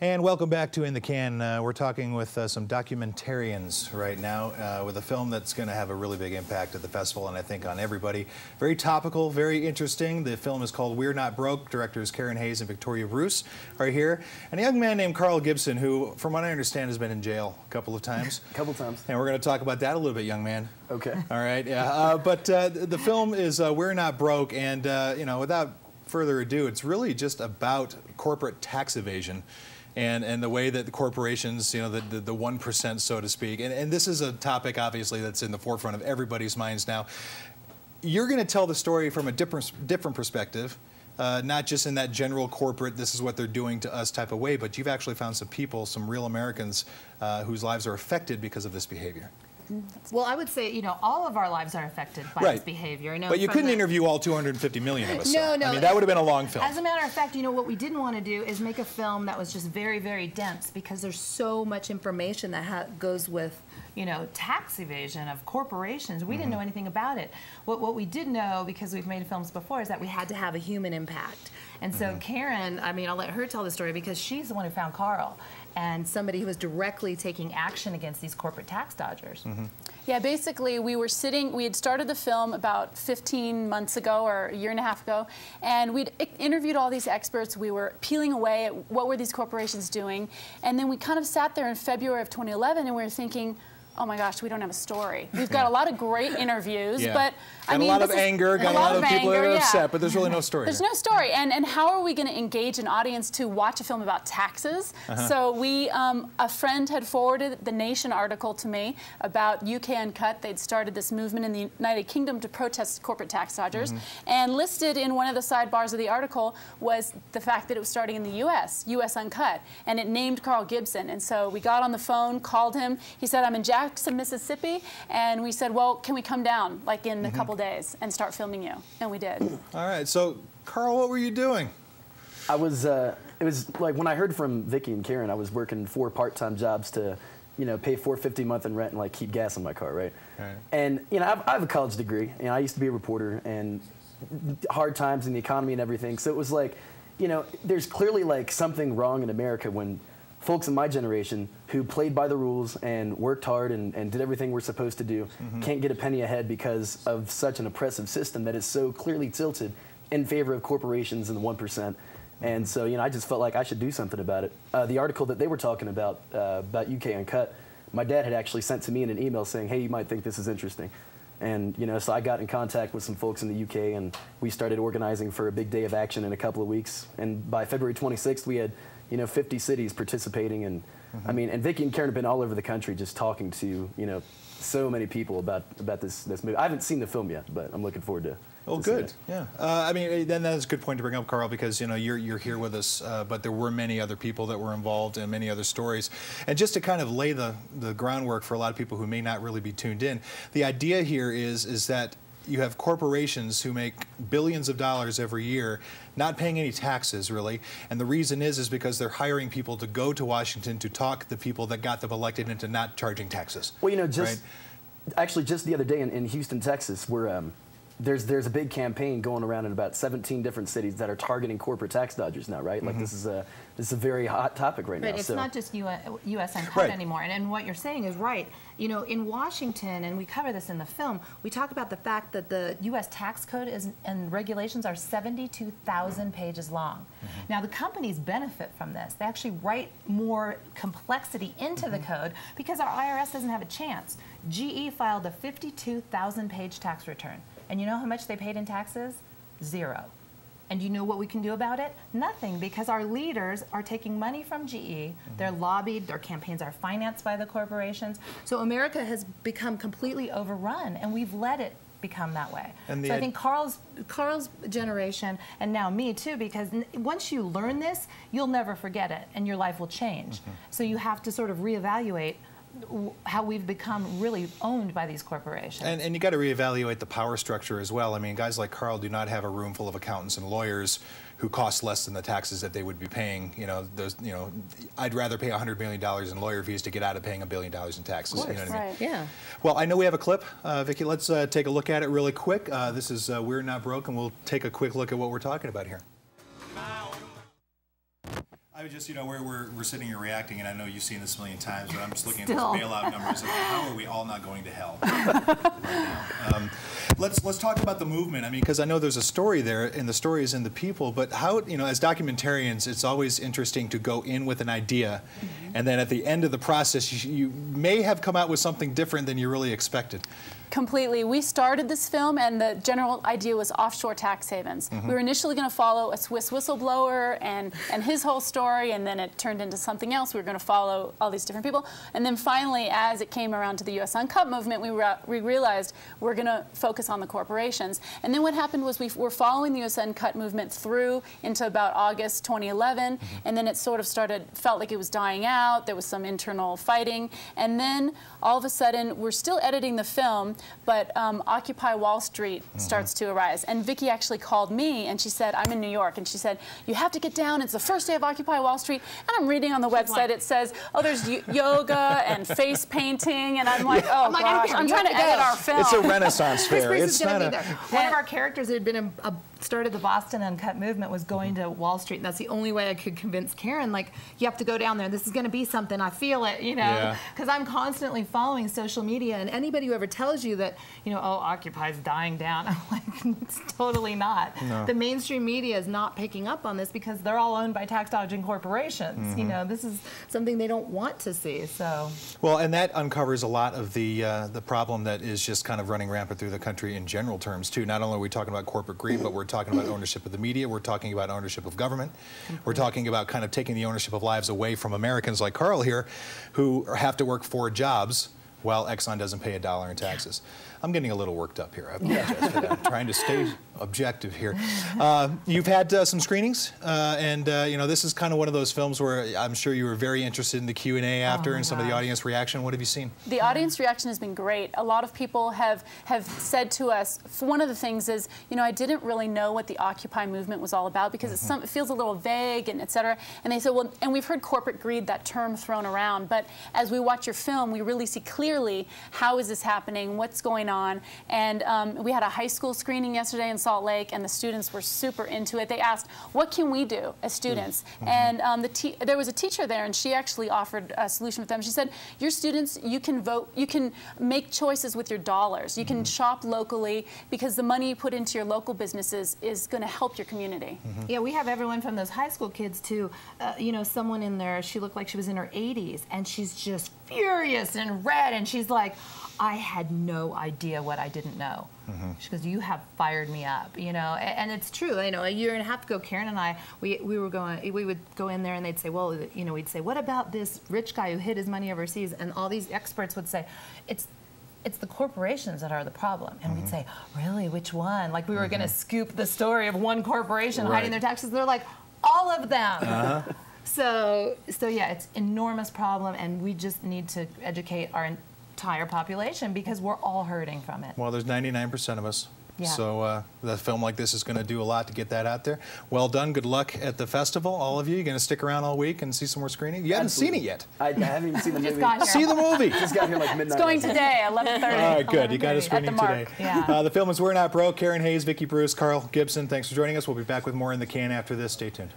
And welcome back to In the Can. We're talking with some documentarians right now with a film that's going to have a really big impact at the festival and I think on everybody. Very topical, very interesting. The film is called We're Not Broke. Directors Karen Hayes and Victoria Bruce are here. And a young man named Carl Gibson who, from what I understand, has been in jail a couple of times. A couple times. And we're going to talk about that a little bit, young man. Okay. All right, yeah. But the film is We're Not Broke, and you know, without further ado, it's really just about corporate tax evasion. And the way that the corporations, you know, the 1%, so to speak. And this is a topic, obviously, that's in the forefront of everybody's minds now. You're going to tell the story from a different perspective, not just in that general corporate, this is what they're doing to us type of way, but you've actually found some people, some real Americans whose lives are affected because of this behavior. Well, I would say, you know, all of our lives are affected by this behavior. You know, but you couldn't interview all 250 million of us. No, no. I mean, that would have been a long film. As a matter of fact, you know, what we didn't want to do is make a film that was just very, very dense because there's so much information that goes with, you know, tax evasion of corporations. We didn't know anything about it. What we did know, because we've made films before, is that we had to have a human impact. And so Karen, I mean, I'll let her tell the story because she's the one who found Carl and somebody who was directly taking action against these corporate tax dodgers. Yeah, basically we had started the film about 15 months ago or a year and a half ago, and we'd interviewed all these experts. We were peeling away at what were these corporations doing, and then we kind of sat there in February of 2011 and we were thinking, oh my gosh, we don't have a story. We've got a lot of great interviews, but I mean, a lot of anger, got a lot of people that are upset, but there's really no story. There's no story, and how are we going to engage an audience to watch a film about taxes? So we, a friend had forwarded the Nation article to me about UK Uncut. They'd started this movement in the United Kingdom to protest corporate tax dodgers, and listed in one of the sidebars of the article was the fact that it was starting in the US Uncut, and it named Carl Gibson. And so we got on the phone, called him. He said, I'm in Jackson, Mississippi, and we said, well, can we come down like in a couple days and start filming you? And we did. All right, so Carl, what were you doing? I was, it was like when I heard from Vicky and Karen, I was working 4 part-time jobs to, you know, pay $450 a month in rent and like keep gas in my car, right? And, you know, I have a college degree, and I used to be a reporter, and hard times in the economy and everything. So it was like, you know, there's clearly like something wrong in America when folks in my generation who played by the rules and worked hard and did everything we're supposed to do can't get a penny ahead because of such an oppressive system that is so clearly tilted in favor of corporations and the 1%. And so, you know, I just felt like I should do something about it. The article that they were talking about UK Uncut, my dad had actually sent to me in an email saying, hey, you might think this is interesting. And, you know, so I got in contact with some folks in the UK, and we started organizing for a big day of action in a couple of weeks. And by February 26th, we had, you know, 50 cities participating. And I mean, and Vicky and Karen have been all over the country just talking to, you know, so many people about this movie. I haven't seen the film yet, but I'm looking forward to Oh, good. Yeah. I mean, then that's a good point to bring up, Carl, because, you know, you're here with us, but there were many other people that were involved and many other stories. And just to kind of lay the groundwork for a lot of people who may not really be tuned in, the idea here is that you have corporations who make billions of dollars every year, not paying any taxes, really. And the reason is because they're hiring people to go to Washington to talk the people that got them elected into not charging taxes. Well, you know, actually just the other day in Houston, Texas, where there's a big campaign going around in about 17 different cities that are targeting corporate tax dodgers now, right? Like this is a very hot topic right now. But it's not just U.S. Uncut anymore. And what you're saying is right. You know, in Washington, and we cover this in the film, we talk about the fact that the U.S. tax code and regulations are 72,000 pages long. Now, the companies benefit from this. They actually write more complexity into the code because our IRS doesn't have a chance. GE filed a 52,000-page tax return. And you know how much they paid in taxes? 0. And you know what we can do about it? Nothing, because our leaders are taking money from GE. They're lobbied. Their campaigns are financed by the corporations. So America has become completely overrun, and we've let it become that way. And so I think Carl's generation, and now me too, because once you learn this, you'll never forget it, and your life will change. So you have to sort of reevaluate how we've become really owned by these corporations. And you got to reevaluate the power structure as well. I mean, guys like Carl do not have a room full of accountants and lawyers who cost less than the taxes that they would be paying. You know, I'd rather pay $100 million in lawyer fees to get out of paying $1 billion in taxes. You know what I mean? Yeah. Well, I know we have a clip, Vicki. Let's take a look at it really quick. This is We're Not Broke, and we'll take a quick look at what we're talking about here. I was just, we're sitting here reacting, and I know you've seen this a million times, but I'm just looking at those bailout numbers. And how are we all not going to hell right now? Let's talk about the movement. I mean, because I know there's a story there, and the story is in the people. But how, as documentarians, it's always interesting to go in with an idea, and then at the end of the process, you may have come out with something different than you really expected. Completely. We started this film, and the general idea was offshore tax havens. We were initially going to follow a Swiss whistleblower and his whole story, and then it turned into something else. We were going to follow all these different people. And then finally, as it came around to the U.S. Uncut movement, we realized we're going to focus on the corporations. And then what happened was we were following the U.S. Uncut movement through into about August 2011, and then it sort of felt like it was dying out. There was some internal fighting. And then all of a sudden, we're still editing the film, but Occupy Wall Street starts to arise. And Vicki actually called me, and she said, I'm in New York, and she said, you have to get down. It's the first day of Occupy Wall Street. And I'm reading on the website, it says, oh, there's yoga and face painting. And I'm like, oh, gosh, I'm trying to edit our film. It's a Renaissance fair. It's not one of our characters who had been started the Boston Uncut movement was going to Wall Street, and that's the only way I could convince Karen, like, you have to go down there. This is going to be something. I feel it, because I'm constantly following social media, and anybody who ever tells you that, oh, Occupy's dying down, I'm like, it's totally not. No. The mainstream media is not picking up on this because they're all owned by tax-dodging corporations. This is something they don't want to see. So. Well, and that uncovers a lot of the problem that is just kind of running rampant through the country in general terms too. Not only are we talking about corporate greed, but we're talking about ownership of the media. We're talking about ownership of government. We're talking about kind of taking the ownership of lives away from Americans like Carl here, who have to work 4 jobs while Exxon doesn't pay $1 in taxes. I'm getting a little worked up here. I apologize for that. I'm trying to stay objective here. You've had some screenings, and this is kind of one of those films where I'm sure you were very interested in the Q&A after and some of the audience reaction. What have you seen? The audience reaction has been great. A lot of people have said to us, one of the things is, I didn't really know what the Occupy movement was all about because it feels a little vague and et cetera. And they said, well, and we've heard corporate greed, that term thrown around, but as we watch your film, we really see clearly how is this happening, what's going on. And we had a high school screening yesterday in Salt Lake, and the students were super into it. They asked, what can we do as students? And there was a teacher there, and she actually offered a solution with them. She said, your students, you can vote, you can make choices with your dollars. You can shop locally because the money you put into your local businesses is going to help your community. Yeah, we have everyone from those high school kids to, someone in there, she looked like she was in her 80s, and she's just furious and red, and she's like, I had no idea what I didn't know. She goes, you have fired me up, and it's true. A year and a half ago, Karen and I, we would go in there and they'd say, well, we'd say, what about this rich guy who hid his money overseas? And all these experts would say, it's the corporations that are the problem. And we'd say, really, which one? Like we were going to scoop the story of one corporation hiding their taxes. They're like, all of them. So yeah, it's an enormous problem, and we just need to educate our entire population because we're all hurting from it. Well, there's 99% of us. Yeah. So a film like this is going to do a lot to get that out there. Well done. Good luck at the festival, all of you. You're going to stick around all week and see some more screening? You haven't seen it yet. I haven't even seen the movie. See the movie. Just got here like midnight. It's going today, 11:30. All right, good. You got a screening today. Yeah. The film is We're Not Broke. Karen Hayes, Vicki Bruce, Carl Gibson, thanks for joining us. We'll be back with more in the can after this. Stay tuned.